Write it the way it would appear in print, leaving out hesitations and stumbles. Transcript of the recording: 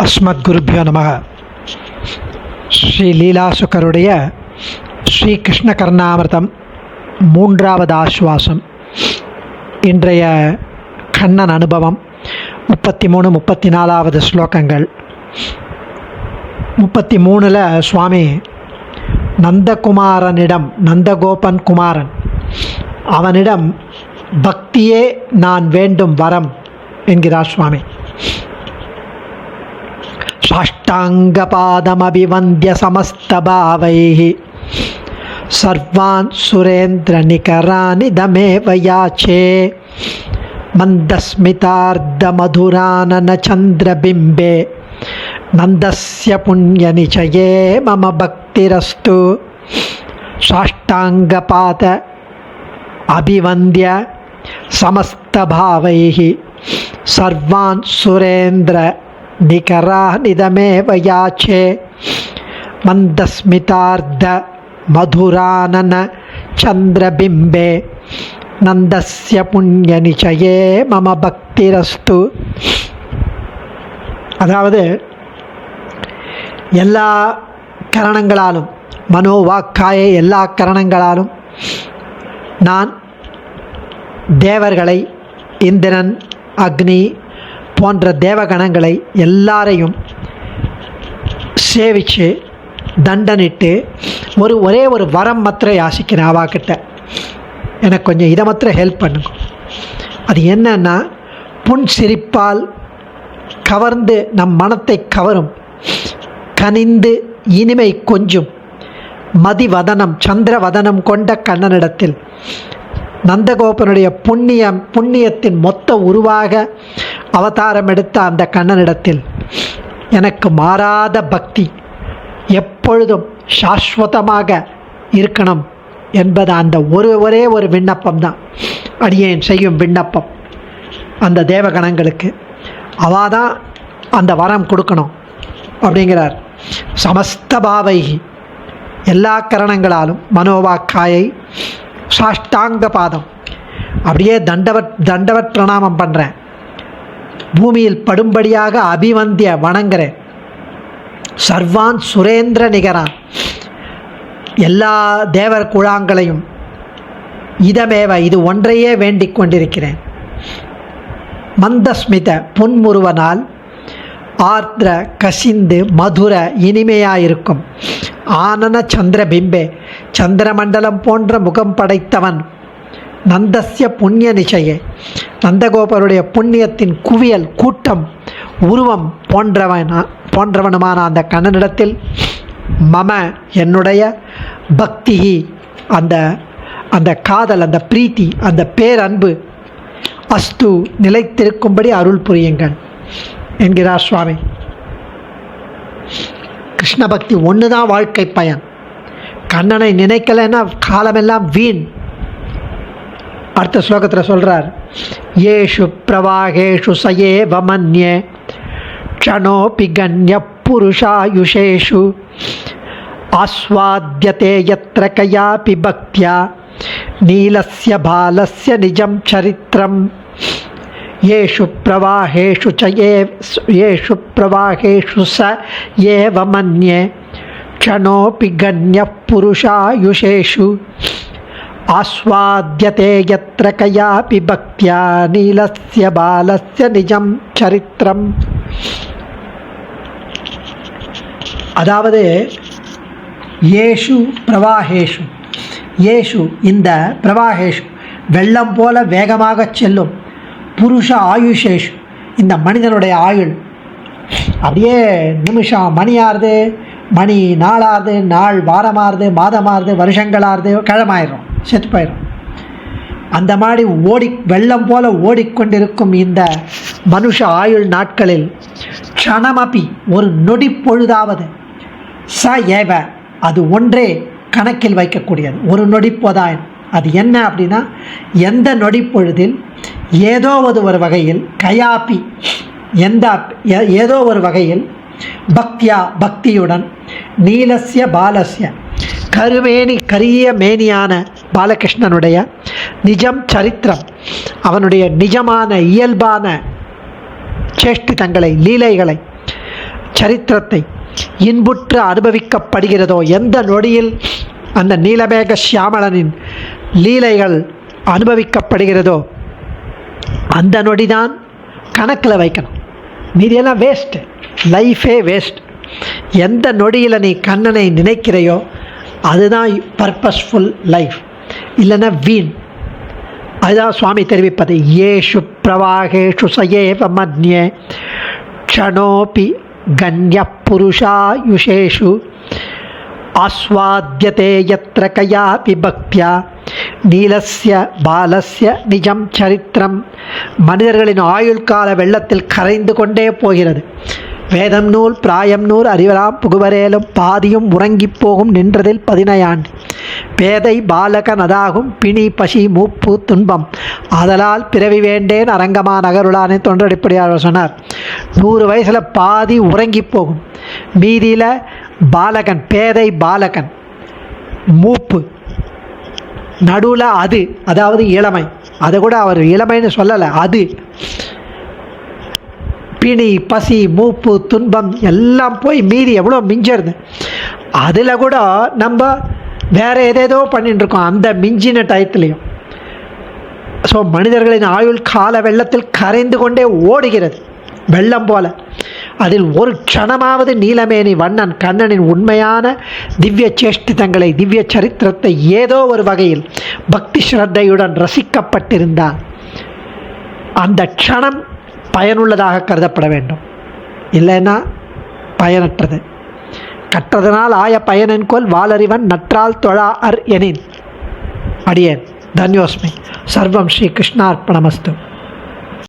அஸ்மத்குருப்யோ நமः. ஸ்ரீ லீலாசுகருடைய ஸ்ரீ கிருஷ்ண கர்ணாமிர்தம் 3வது ஆஸ்வாசம். இன்றைய கண்ணன் அனுபவம் 33, 34வது ஸ்லோகங்கள். 33ல் சுவாமி நந்தகுமாரனிடம், நந்தகோபன் குமாரன், அவனிடம் பக்தியே நான் வேண்டும் வரம் என்கிறார் சுவாமி. சாஷ்டாங்கபாதமபிவந்திய சமஸ்தபாவைஹி சர்வான் சுரேந்திர நிகரானி தமேவ யாச்சே மந்தஸ்மிதார்த்த மதுரானன சந்திரபிம்பே நந்தஸ்ய புண்ணிய நிச்சயே மம பக்திரஸ்து. சாஷ்டாங்கபாத அபிவந்திய சமஸ்தபாவைஹி சர்வான் சுரேந்திர நிகரானிதமேவ யாச்சே மந்தஸ்மிதார்த்த மதுரானன சந்திரபிம்பே நந்தஸ்ய புண்ணிய நிச்சயே மம பக்திரஸ்து. அதாவது எல்லா கரணங்களாலும், மனோவாக்காய எல்லா கரணங்களாலும் நான் தேவர்களை, இந்திரன், அக்னி போன்ற தேவகணங்களை எல்லாரையும் சேவித்து தண்டனிட்டு ஒரே ஒரு வரம் மாத்திரம் யாசிக்கிறேன். அவாக்கிட்ட எனக்கு கொஞ்சம் இதை மாத்திரம் ஹெல்ப் பண்ணுங்க. அது என்னன்னா, புன் சிரிப்பால் கவர்ந்து நம் மனத்தை கவரும், கனிந்து இனிமை கொஞ்சும் மதிவதனம், சந்திரவதனம் கொண்ட கண்ணனிடத்தில், நந்தகோபனுடைய புண்ணியத்தின் மொத்த உருவாக அவதாரம் எடுத்த அந்த கண்ணனிடத்தில் எனக்கு மாறாத பக்தி எப்பொழுதும் சாஸ்வதமாக இருக்கணும் என்பது அந்த ஒரே ஒரு விண்ணப்பம் தான் அடியேன் செய்யும் விண்ணப்பம். அந்த தேவகணங்களுக்கு அவாதான் அந்த வரம் கொடுக்கணும் அப்படிங்கிறார். சமஸ்தபாவைகி எல்லா கரணங்களாலும், மனோவாக்காயை சாஷ்டாங்க பாதம் அப்படியே தண்டவத் பிரணாமம் பண்ணுறேன். பூமியில் படும்படியாக அபிவந்திய வணங்குறேன். சர்வான் சுரேந்திர நிகரான் எல்லா தேவர் குழாங்களையும் இதமேவ இது ஒன்றையே வேண்டிக் கொண்டிருக்கிறேன். மந்தஸ்மித புன்முருவனால் ஆர்திர கசிந்து மதுர இனிமையாயிருக்கும் ஆனன சந்திரபிம்பே சந்திரமண்டலம் போன்ற முகம் படைத்தவன் நந்தஸ்ய புண்ணிய நிச்சயே நந்தகோபருடைய புண்ணியத்தின் குவியல் கூட்டம் உருவம் போன்றவனுமான அந்த கண்ணனிடத்தில் மம என்னுடைய பக்தி, அந்த காதல், அந்த பிரீத்தி, அந்த பேரன்பு அஸ்து நிலைத்திருக்கும்படி அருள் புரியுங்கள் என்கிறார் சுவாமி. கிருஷ்ண பக்தி ஒன்று தான் வாழ்க்கை பயன். கண்ணனை நினைக்கலைன்னா காலமெல்லாம் வீண். அடுத்த ஸ்லோகத்தில் சொல்கிறார், ஏஷு பிரவாகேஷு சயேவ மன்யே க்ஷணோபி கண்ய புருஷாயுஷேஷு ஆஸ்வாத்யதே யத்ர கயாபி பக்த்யா நீலஸ்ய பாலஸ்ய நிஜம் சரித்திரம். येषु प्रवाहेषु स एव मन्ये क्षणोऽपि गण्यः पुरुषायुषेषु आस्वाद्यते यत्र कयापि भक्त्या नीलस्य बालस्य निजं சரித்திரம். அதாவது ஏஷு பிரவாகேஷு, ஏஷு இந்த பிரவாகேஷு வெள்ளம் போல வேகமாக செல்லும், புருஷ ஆயுஷேஷு இந்த மனிதனுடைய ஆயுள் அப்படியே நிமிஷம் மணியாறுது, மணி நாளாறுது, நாள் வாரமாறுது, மாதமாறுது, வருஷங்களாறுது, கிழமாயிரும், செத்து போயிடும். அந்த மாதிரி வெள்ளம் போல ஓடிக்கொண்டிருக்கும் இந்த மனுஷ ஆயுள் நாட்களில் க்ஷணமபி ஒரு நொடி பொழுதாவது ச ஏவ அது ஒன்றே கணக்கில் வைக்கக்கூடியது. ஒரு நொடிப்போதான். அது என்ன அப்படின்னா, எந்த நொடி பொழுதில் ஏதோ ஒரு வகையில் கயாபி ஏதோ ஒரு வகையில் பக்தியா பக்தியுடன் நீலஸ்ய பாலஸ்ய கரிய மேனியான பாலகிருஷ்ணனுடைய நிஜம் சரித்திரம் அவனுடைய நிஜமான இயல்பான சேஷ்டிதங்களை, லீலைகளை, சரித்திரத்தை இன்புற்று அனுபவிக்கப்படுகிறதோ, எந்த நொடியில் அந்த நீலமேக சியாமளனின் லீலைகள் அனுபவிக்கப்படுகிறதோ அந்த நொடிதான் கணக்கில் வைக்கணும். மீதியெல்லாம் வேஸ்ட்டு, லைஃபே வேஸ்ட். எந்த நொடியில் நீ கண்ணனை நினைக்கிறையோ அதுதான் பர்பஸ்ஃபுல் லைஃப், இல்லைன்னா வீண். அதுதான் சுவாமி தெரிவிப்பது. ஏஷு பிரவாகேஷு சயேவ மன்யே க்ஷணோபி கண்ய புருஷாயுஷேஷு ஆஸ்வாத்யதே யத்ர கயாபி பக்தியா நீலஸ்ய பாலஸ்ய நிஜம் சரித்திரம். மனிதர்களின் ஆயுள் கால வெள்ளத்தில் கரைந்து கொண்டே போகிறது. வேதம் நூல் பிராயம் நூல் அறிவலாம் புகுவரேலும் பாதியும் உறங்கி போகும் நின்றதில் 15 ஆண்டு. பேதை பாலகன் அதாகும் பிணி பசி மூப்பு துன்பம் ஆதலால் பிறவி வேண்டேன் அரங்கமா நகருளானே தொண்டடிப்படியார் சொன்னார். 100 வயசில் பாதி உறங்கி போகும், மீதியில் பாலகன், பேதை பாலகன், மூப்பு, நடுவில் அது, அதாவது இளமை. அதை கூட அவர் இளமைன்னு சொல்லலை, அது. பிணி பசி மூப்பு துன்பம் எல்லாம் போய் மீறி எவ்வளோ மிஞ்சிருது. அதில் கூட நம்ம வேறு ஏதேதோ பண்ணிட்டு இருக்கோம் அந்த மிஞ்சின டயத்துலேயும். ஸோ மனிதர்களின் ஆயுள் கால வெள்ளத்தில் கரைந்து கொண்டே ஓடுகிறது, வெள்ளம் போல. அதில் ஒரு க்ஷணமாவது நீலமேனி வண்ணன் கண்ணனின் உண்மையான திவ்ய சேஷ்டிதங்களை, திவ்ய சரித்திரத்தை ஏதோ ஒரு வகையில் பக்தி ஸ்ரத்தையுடன் ரசிக்கப்பட்டிருந்தால் அந்த க்ஷணம் பயனுள்ளதாக கருதப்பட வேண்டும். இல்லைன்னா பயனற்றது. கற்றதனால் ஆய பயனென்கொல் வாளறிவன் நற்றால் தொழா அர் எனின். அடியேன் தன்யோஸ்மி. சர்வம் ஸ்ரீ கிருஷ்ணார்ப்பணமஸ்து.